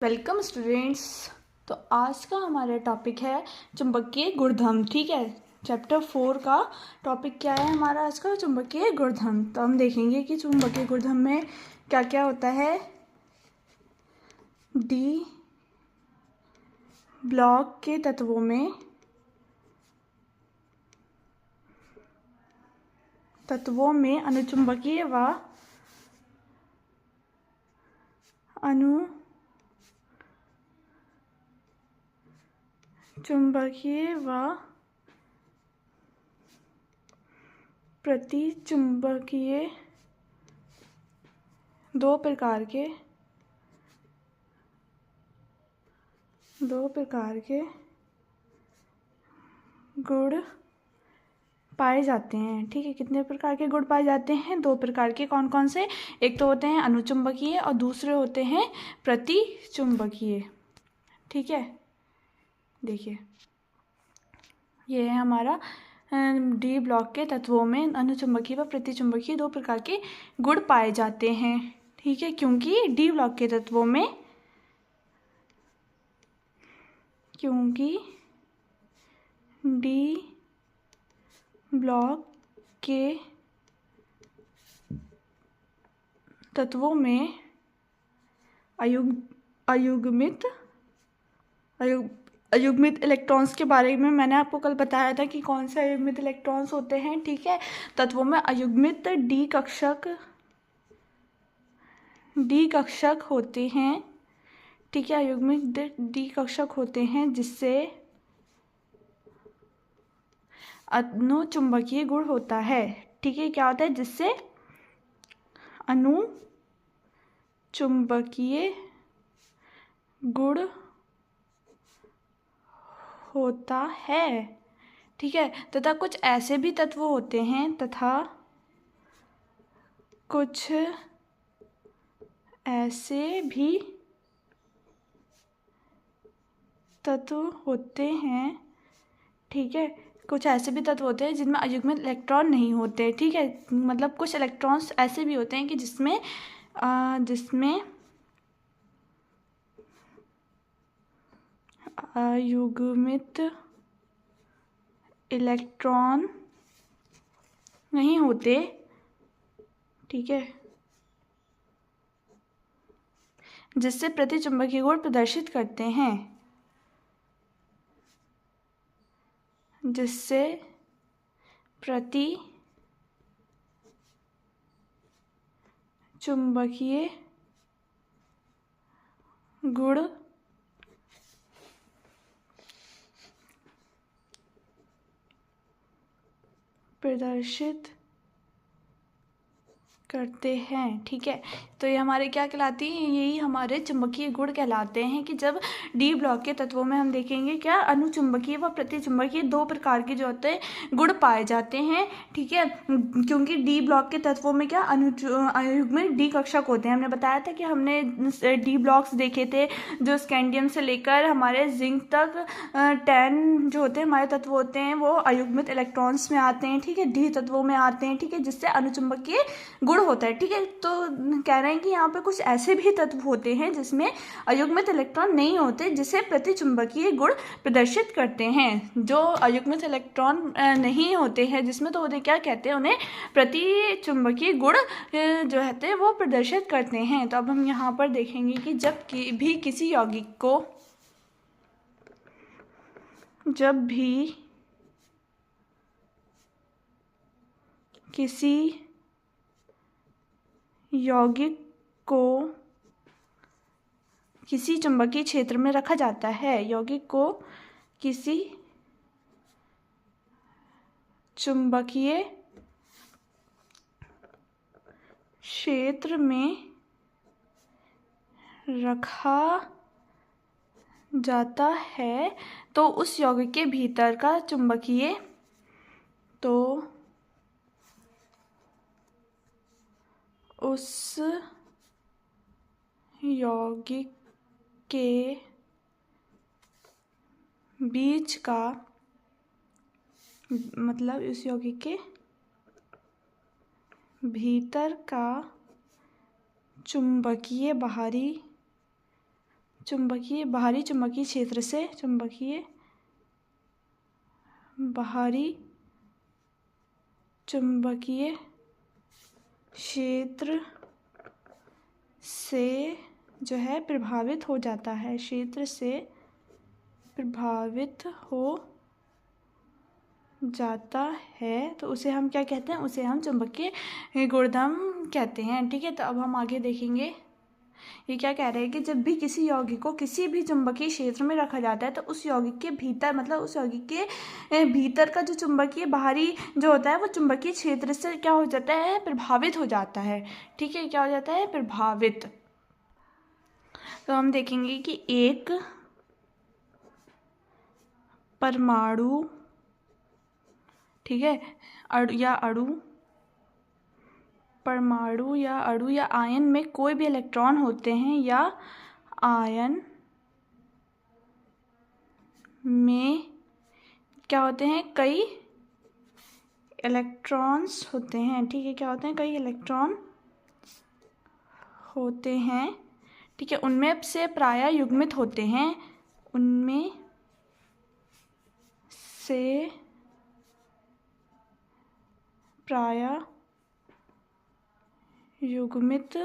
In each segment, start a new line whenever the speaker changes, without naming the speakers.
Welcome students. तो आज का हमारा टॉपिक है चुंबकीय गुणधर्म। ठीक है, चैप्टर 4 का टॉपिक क्या है हमारा आज का? चुंबकीय गुणधर्म। तो हम देखेंगे कि चुंबकीय गुणधर्म में क्या क्या होता है। डी ब्लॉक के तत्वों में अनुचुंबकीय व प्रतिचुंबकीय दो प्रकार के गुण पाए जाते हैं। ठीक है, कितने प्रकार के गुण पाए जाते हैं? दो प्रकार के। कौन कौन से? एक तो होते हैं अनुचुंबकीय और दूसरे होते हैं प्रतिचुंबकीय। ठीक है, देखिए ये है हमारा डी ब्लॉक के तत्वों में अनुचुंबकीय व प्रतिचुंबकीय दो प्रकार के गुण पाए जाते हैं। ठीक है, क्योंकि डी ब्लॉक के तत्वों में डी ब्लॉक के तत्वों में अयुग्मित इलेक्ट्रॉन्स के बारे में मैंने आपको कल बताया था कि कौन से अयुग्मित इलेक्ट्रॉन्स होते हैं। ठीक है, तत्वों में अयुग्मित डी कक्षक होते हैं। ठीक है, अयुग्मित डी कक्षक होते हैं जिससे अनुचुंबकीय गुण होता है। ठीक है, क्या होता है? जिससे अनुचुंबकीय गुण होता है। ठीक है, तथा कुछ ऐसे भी तत्व होते हैं ठीक है, कुछ ऐसे भी तत्व होते हैं जिनमें अयुग्मित इलेक्ट्रॉन नहीं होते। ठीक है, मतलब कुछ इलेक्ट्रॉन्स ऐसे भी होते हैं कि जिसमें अयुग्मित इलेक्ट्रॉन नहीं होते। ठीक है, जिससे प्रतिचुंबकीय गुण प्रदर्शित करते हैं। जिससे प्रतिचुंबकीय गुण प्रदर्शित करते हैं। ठीक है, तो ये हमारे क्या कहलाती हैं? यही हमारे चुंबकीय गुण कहलाते हैं कि जब डी ब्लॉक के तत्वों में हम देखेंगे क्या अनुचुंबकीय व प्रतिचुंबकीय दो प्रकार के जो होते हैं गुण पाए जाते हैं। ठीक है, क्योंकि डी ब्लॉक के तत्वों में क्या अयुग्मित डी कक्षक होते हैं। हमने बताया था कि हमने डी ब्लॉक्स देखे थे जो स्कैंडियम से लेकर हमारे जिंक तक 10 जो होते हैं हमारे तत्व होते हैं वो अयुग्मित इलेक्ट्रॉन्स में आते हैं। ठीक है, डी तत्वों में आते हैं। ठीक है, जिससे अनुचुंबकीय गुण होता है। ठीक है, तो कह रहे हैं कि यहाँ पे कुछ ऐसे भी तत्व होते हैं जिसमें अयुग्मित इलेक्ट्रॉन नहीं होते जिसे प्रतिचुंबकीय गुण प्रदर्शित करते हैं। जो अयुग्मित इलेक्ट्रॉन नहीं होते हैं जिसमें, तो उन्हें क्या कहते हैं? उन्हें प्रतिचुंबकीय गुण जो होते हैं वो प्रदर्शित करते हैं। तो अब हम यहाँ पर देखेंगे कि जब भी किसी यौगिक को किसी चुंबकीय क्षेत्र में रखा जाता है। यौगिक को किसी चुंबकीय क्षेत्र में रखा जाता है तो उस यौगिक के भीतर का चुंबकीय उस यौगिक के बीच का मतलब इस यौगिक के भीतर का चुंबकीय बाहरी बाहरी चुंबकीय क्षेत्र से बाहरी चुंबकीय क्षेत्र से जो है प्रभावित हो जाता है, क्षेत्र से प्रभावित हो जाता है, तो उसे हम क्या कहते हैं, उसे हम चुंबकीय गुणधर्म कहते हैं। ठीक है, तो अब हम आगे देखेंगे ये क्या कह रहे हैं कि जब भी किसी यौगिक को किसी भी चुंबकीय क्षेत्र में रखा जाता है तो उस यौगिक के भीतर, मतलब उस यौगिक के भीतर का जो चुंबकीय बाहरी जो होता है वो चुंबकीय क्षेत्र से क्या हो जाता है, प्रभावित हो जाता है। ठीक है, क्या हो जाता है, प्रभावित। तो हम देखेंगे कि एक परमाणु, ठीक है, परमाणु या अणु या आयन में कोई भी इलेक्ट्रॉन होते हैं या आयन में क्या होते हैं, कई इलेक्ट्रॉन्स होते हैं। ठीक है, क्या होते हैं, कई इलेक्ट्रॉन होते हैं। ठीक है, उनमें से प्रायः युग्मित होते हैं, उनमें से प्रायः युग्मित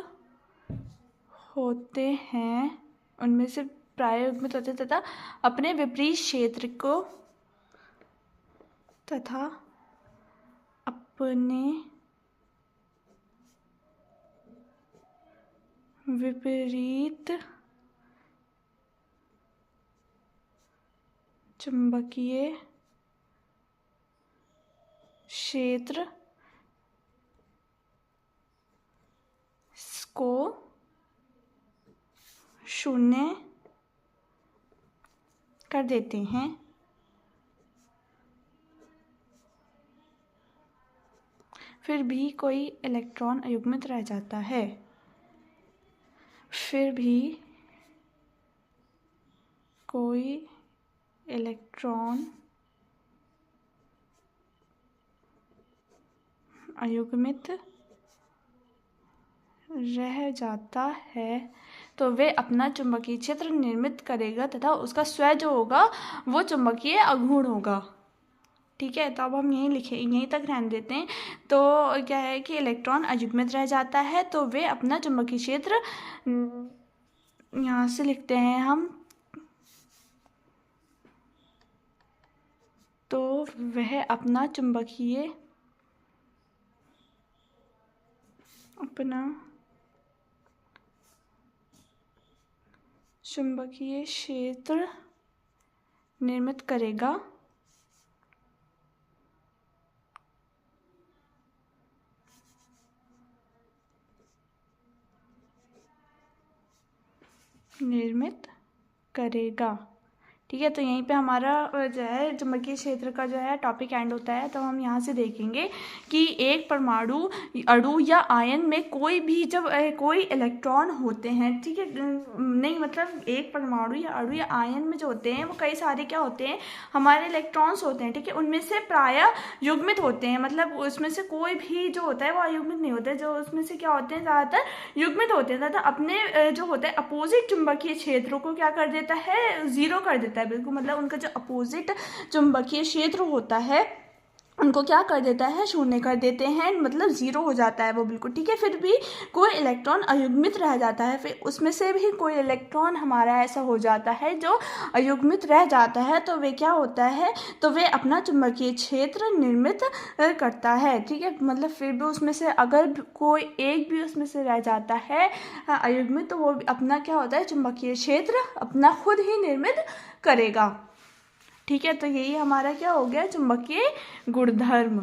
होते हैं, उनमें से प्रायः युग्मित होते तथा अपने विपरीत क्षेत्र को अपने विपरीत चुंबकीय क्षेत्र को शून्य कर देते हैं। फिर भी कोई इलेक्ट्रॉन अयुग्मित रह जाता है, फिर भी कोई इलेक्ट्रॉन अयुग्मित रह जाता है तो वे अपना चुंबकीय क्षेत्र निर्मित करेगा तथा उसका स्वयं जो होगा वो चुंबकीय अघूर्ण होगा। ठीक है, तो अब हम यहीं तक रहने देते हैं। तो क्या है कि इलेक्ट्रॉन अयुग्मित रह जाता है तो वे अपना चुंबकीय क्षेत्र, यहाँ से लिखते हैं हम, तो वह अपना चुंबकीय क्षेत्र निर्मित करेगा ठीक है, तो यहीं पे हमारा जो है चुंबकीय क्षेत्र का जो है टॉपिक एंड होता है। तो हम यहाँ से देखेंगे कि एक परमाणु, अणु या आयन में कोई भी जब कोई इलेक्ट्रॉन होते हैं, ठीक है, नहीं मतलब एक परमाणु या अणु या आयन में जो होते हैं वो कई सारे क्या होते हैं, हमारे इलेक्ट्रॉन्स होते हैं। ठीक है, उनमें से प्रायः युग्मित होते हैं, मतलब उसमें से कोई भी जो होता है वो अयुग्मित नहीं होता है, जो उसमें से क्या होते हैं, ज़्यादातर युग्मित होते हैं तथा अपने जो होता है अपोजिट चुंबकीय क्षेत्रों को क्या कर देता है, जीरो कर देता है बिल्कुल। मतलब उनका जो अपोजिट चुंबकीय क्षेत्र होता है उनको क्या कर देता है, शून्य कर देते हैं, मतलब जीरो हो जाता है वो बिल्कुल। ठीक है, फिर भी कोई इलेक्ट्रॉन अयुग्मित रह जाता है, फिर उसमें से भी कोई इलेक्ट्रॉन हमारा ऐसा हो जाता है जो अयुग्मित रह जाता है, तो वे क्या होता है, तो वे अपना चुंबकीय क्षेत्र निर्मित करता है। ठीक है, मतलब फिर भी उसमें से अगर कोई एक भी उसमें से रह जाता है अयुग्मित, तो वो अपना क्या होता है, चुंबकीय क्षेत्र अपना खुद ही निर्मित करेगा। ठीक है, तो यही हमारा क्या हो गया, चुंबकीय गुणधर्म।